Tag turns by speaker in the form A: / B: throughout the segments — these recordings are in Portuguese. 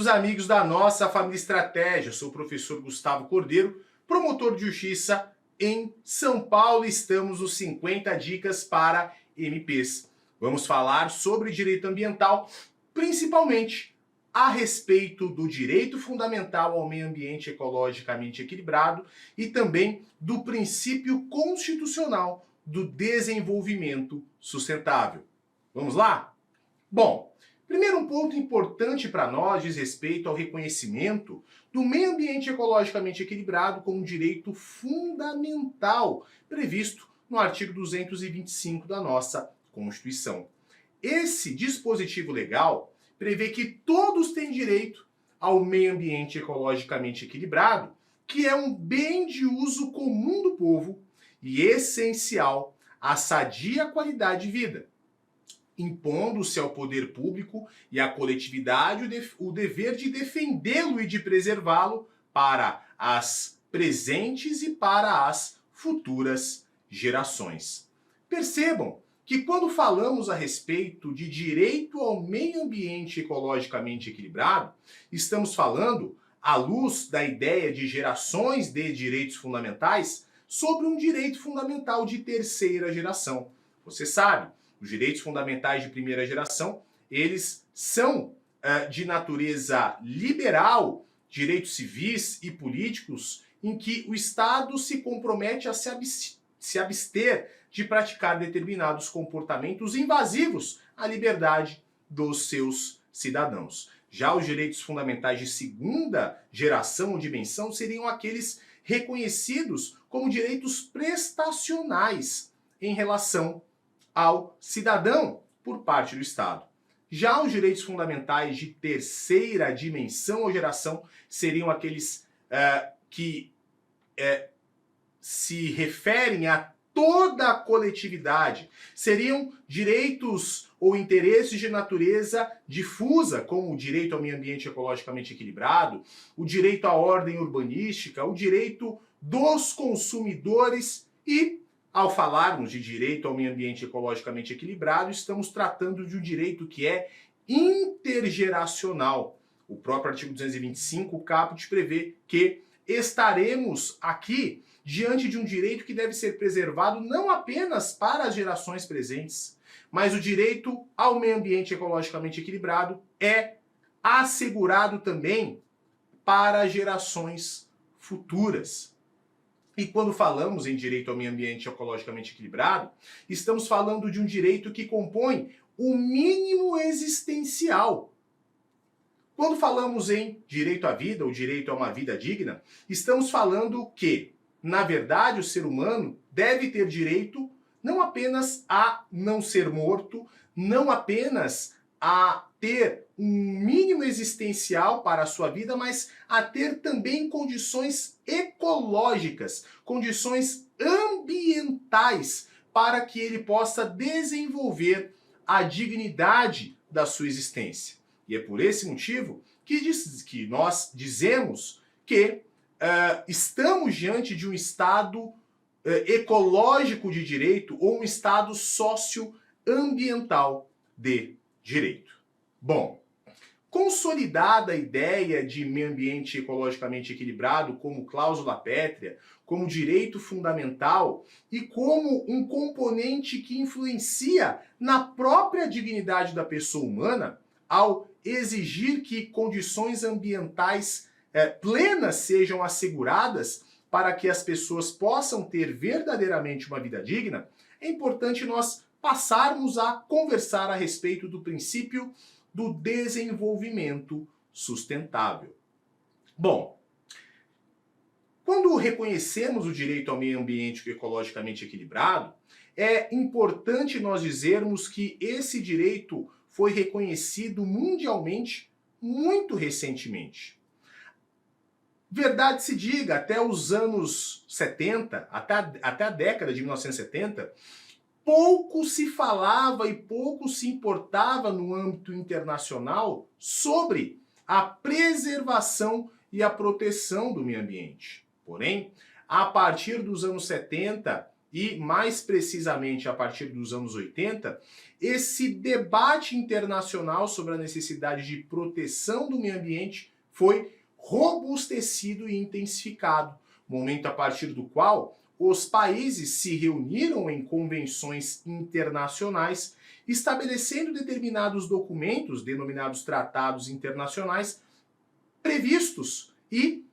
A: amigos da nossa família Estratégia. Eu sou o professor Gustavo Cordeiro, promotor de justiça em São Paulo. Estamos nos 50 dicas para MPs. Vamos falar sobre direito ambiental, principalmente a respeito do direito fundamental ao meio ambiente ecologicamente equilibrado e também do princípio constitucional do desenvolvimento sustentável. Vamos lá? Bom, primeiro um ponto importante para nós diz respeito ao reconhecimento do meio ambiente ecologicamente equilibrado como um direito fundamental previsto no artigo 225 da nossa Constituição. Esse dispositivo legal prevê que todos têm direito ao meio ambiente ecologicamente equilibrado, que é um bem de uso comum do povo e essencial à sadia qualidade de vida, impondo-se ao poder público e à coletividade o dever de defendê-lo e de preservá-lo para as presentes e para as futuras gerações. Percebam que quando falamos a respeito de direito ao meio ambiente ecologicamente equilibrado, estamos falando, à luz da ideia de gerações de direitos fundamentais, sobre um direito fundamental de terceira geração. Você sabe, os direitos fundamentais de primeira geração, eles são de natureza liberal, direitos civis e políticos, em que o Estado se compromete a se abster de praticar determinados comportamentos invasivos à liberdade dos seus cidadãos. Já os direitos fundamentais de segunda geração ou dimensão seriam aqueles reconhecidos como direitos prestacionais em relação ao cidadão por parte do Estado. Já os direitos fundamentais de terceira dimensão ou geração seriam aqueles que se referem a toda a coletividade. Seriam direitos ou interesses de natureza difusa, como o direito ao meio ambiente ecologicamente equilibrado, o direito à ordem urbanística, o direito dos consumidores e, ao falarmos de direito ao meio ambiente ecologicamente equilibrado, estamos tratando de um direito que é intergeracional. O próprio artigo 225, o caput, prevê que estaremos aqui diante de um direito que deve ser preservado não apenas para as gerações presentes, mas o direito ao meio ambiente ecologicamente equilibrado é assegurado também para gerações futuras. E quando falamos em direito ao meio ambiente ecologicamente equilibrado, estamos falando de um direito que compõe o mínimo existencial. Quando falamos em direito à vida ou direito a uma vida digna, estamos falando que, na verdade, o ser humano deve ter direito não apenas a não ser morto, não apenas a ter um mínimo existencial para a sua vida, mas a ter também condições ecológicas, condições ambientais, para que ele possa desenvolver a dignidade da sua existência. E é por esse motivo que nós dizemos que estamos diante de um Estado ecológico de direito ou um Estado socioambiental de direito. Bom, consolidada a ideia de meio ambiente ecologicamente equilibrado como cláusula pétrea, como direito fundamental e como um componente que influencia na própria dignidade da pessoa humana, ao exigir que condições ambientais plenas sejam asseguradas para que as pessoas possam ter verdadeiramente uma vida digna, é importante nós passarmos a conversar a respeito do princípio do desenvolvimento sustentável. Bom, quando reconhecemos o direito ao meio ambiente ecologicamente equilibrado, é importante nós dizermos que esse direito foi reconhecido mundialmente muito recentemente. Verdade se diga, até os anos 70, até a década de 1970, pouco se falava e pouco se importava no âmbito internacional sobre a preservação e a proteção do meio ambiente. Porém, a partir dos anos 70, e mais precisamente a partir dos anos 80, esse debate internacional sobre a necessidade de proteção do meio ambiente foi robustecido e intensificado, momento a partir do qual os países se reuniram em convenções internacionais, estabelecendo determinados documentos, denominados tratados internacionais, previstos e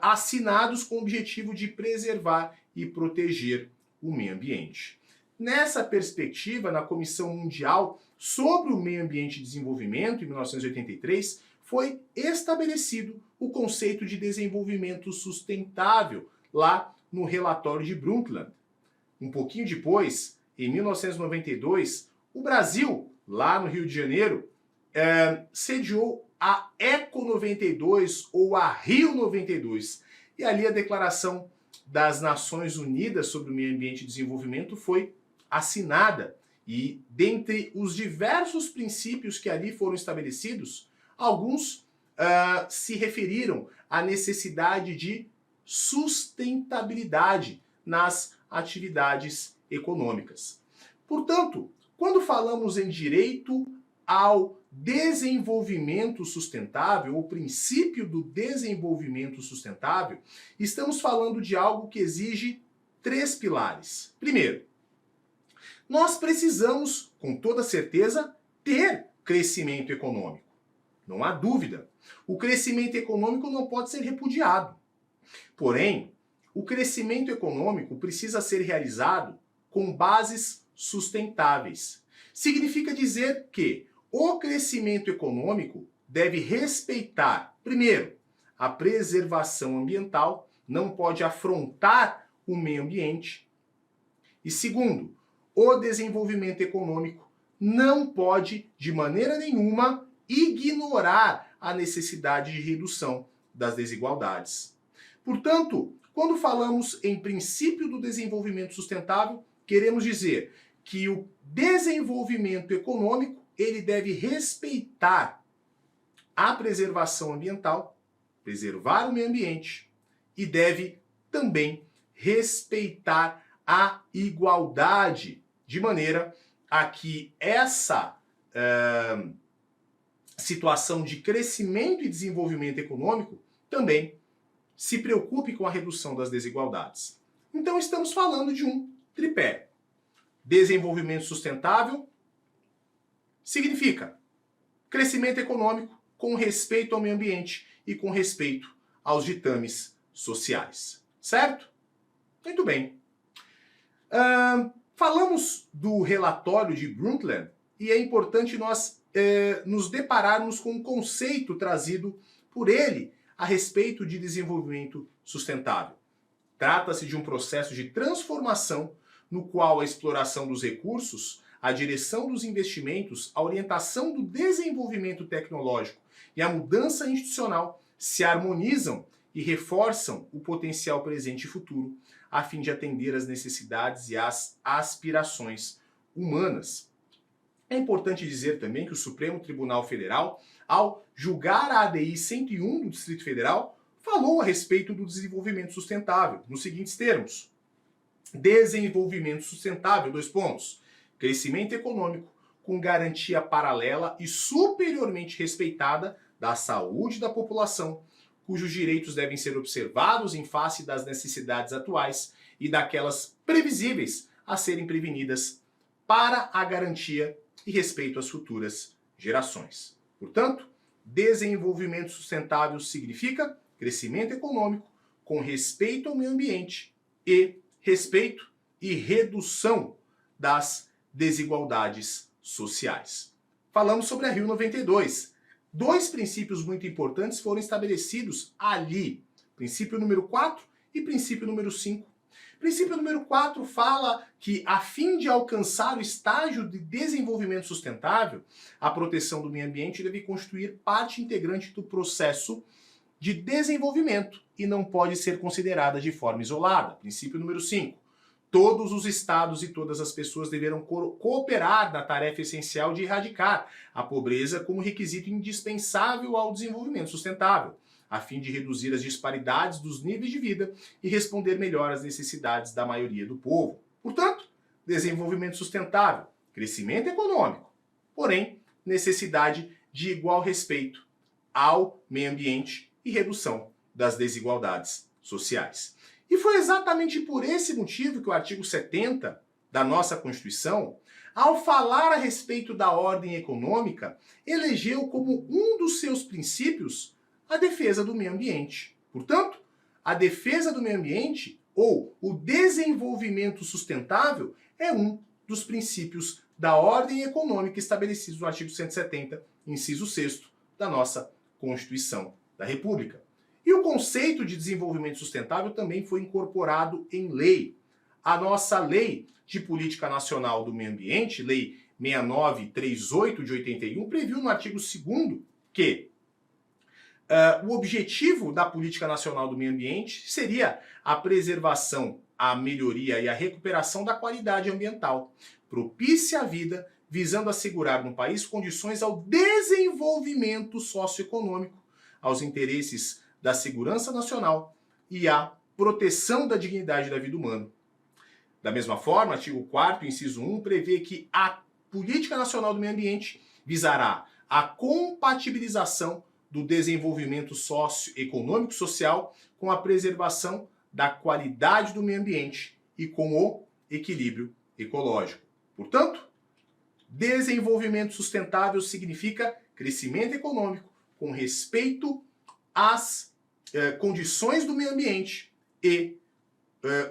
A: assinados com o objetivo de preservar e proteger o meio ambiente. Nessa perspectiva, na Comissão Mundial sobre o Meio Ambiente e Desenvolvimento, em 1983, foi estabelecido o conceito de desenvolvimento sustentável, lá no relatório de Brundtland. Um pouquinho depois, em 1992, o Brasil, lá no Rio de Janeiro, sediou a ECO 92 ou a Rio 92. E ali a Declaração das Nações Unidas sobre o Meio Ambiente e Desenvolvimento foi assinada. E dentre os diversos princípios que ali foram estabelecidos, alguns se referiram à necessidade de sustentabilidade nas atividades econômicas. Portanto, quando falamos em direito ao desenvolvimento sustentável, o princípio do desenvolvimento sustentável, estamos falando de algo que exige 3 pilares. Primeiro, nós precisamos, com toda certeza, ter crescimento econômico. Não há dúvida. O crescimento econômico não pode ser repudiado. Porém, o crescimento econômico precisa ser realizado com bases sustentáveis. Significa dizer que o crescimento econômico deve respeitar, primeiro, a preservação ambiental, não pode afrontar o meio ambiente. E segundo, o desenvolvimento econômico não pode, de maneira nenhuma, ignorar a necessidade de redução das desigualdades. Portanto, quando falamos em princípio do desenvolvimento sustentável, queremos dizer que o desenvolvimento econômico ele deve respeitar a preservação ambiental, preservar o meio ambiente e deve também respeitar a igualdade, de maneira a que essa situação de crescimento e desenvolvimento econômico também se preocupe com a redução das desigualdades. Então estamos falando de um tripé. Desenvolvimento sustentável significa crescimento econômico com respeito ao meio ambiente e com respeito aos ditames sociais. Certo? Muito bem. Falamos do relatório de Brundtland e é importante nós nos depararmos com um conceito trazido por ele a respeito de desenvolvimento sustentável. Trata-se de um processo de transformação no qual a exploração dos recursos, a direção dos investimentos, a orientação do desenvolvimento tecnológico e a mudança institucional se harmonizam e reforçam o potencial presente e futuro, a fim de atender às necessidades e às aspirações humanas. É importante dizer também que o Supremo Tribunal Federal, ao julgar a ADI 101 do Distrito Federal, falou a respeito do desenvolvimento sustentável, nos seguintes termos: desenvolvimento sustentável, : crescimento econômico com garantia paralela e superiormente respeitada da saúde da população, cujos direitos devem ser observados em face das necessidades atuais e daquelas previsíveis a serem prevenidas para a garantia e respeito às futuras gerações. Portanto, desenvolvimento sustentável significa crescimento econômico com respeito ao meio ambiente e respeito e redução das desigualdades sociais. Falamos sobre a Rio 92. 2 princípios muito importantes foram estabelecidos ali. Princípio número 4 e princípio número 5. Princípio número 4 fala que, a fim de alcançar o estágio de desenvolvimento sustentável, a proteção do meio ambiente deve constituir parte integrante do processo de desenvolvimento e não pode ser considerada de forma isolada. Princípio número 5. Todos os estados e todas as pessoas deverão cooperar na tarefa essencial de erradicar a pobreza como requisito indispensável ao desenvolvimento sustentável. a fim de reduzir as disparidades dos níveis de vida e responder melhor às necessidades da maioria do povo. Portanto, desenvolvimento sustentável, crescimento econômico, porém, necessidade de igual respeito ao meio ambiente e redução das desigualdades sociais. E foi exatamente por esse motivo que o artigo 70 da nossa Constituição, ao falar a respeito da ordem econômica, elegeu como um dos seus princípios a defesa do meio ambiente. Portanto, a defesa do meio ambiente ou o desenvolvimento sustentável é um dos princípios da ordem econômica estabelecidos no artigo 170, inciso 6º da nossa Constituição da República. E o conceito de desenvolvimento sustentável também foi incorporado em lei. A nossa Lei de Política Nacional do Meio Ambiente, Lei 6938 de 81, previu no artigo 2º que o objetivo da Política Nacional do Meio Ambiente seria a preservação, a melhoria e a recuperação da qualidade ambiental, propícia à vida, visando assegurar no país condições ao desenvolvimento socioeconômico, aos interesses da segurança nacional e à proteção da dignidade da vida humana. Da mesma forma, o artigo 4º, inciso 1, prevê que a Política Nacional do Meio Ambiente visará a compatibilização do desenvolvimento socioeconômico e social com a preservação da qualidade do meio ambiente e com o equilíbrio ecológico. Portanto, desenvolvimento sustentável significa crescimento econômico com respeito às condições do meio ambiente e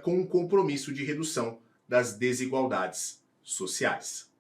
A: com um compromisso de redução das desigualdades sociais.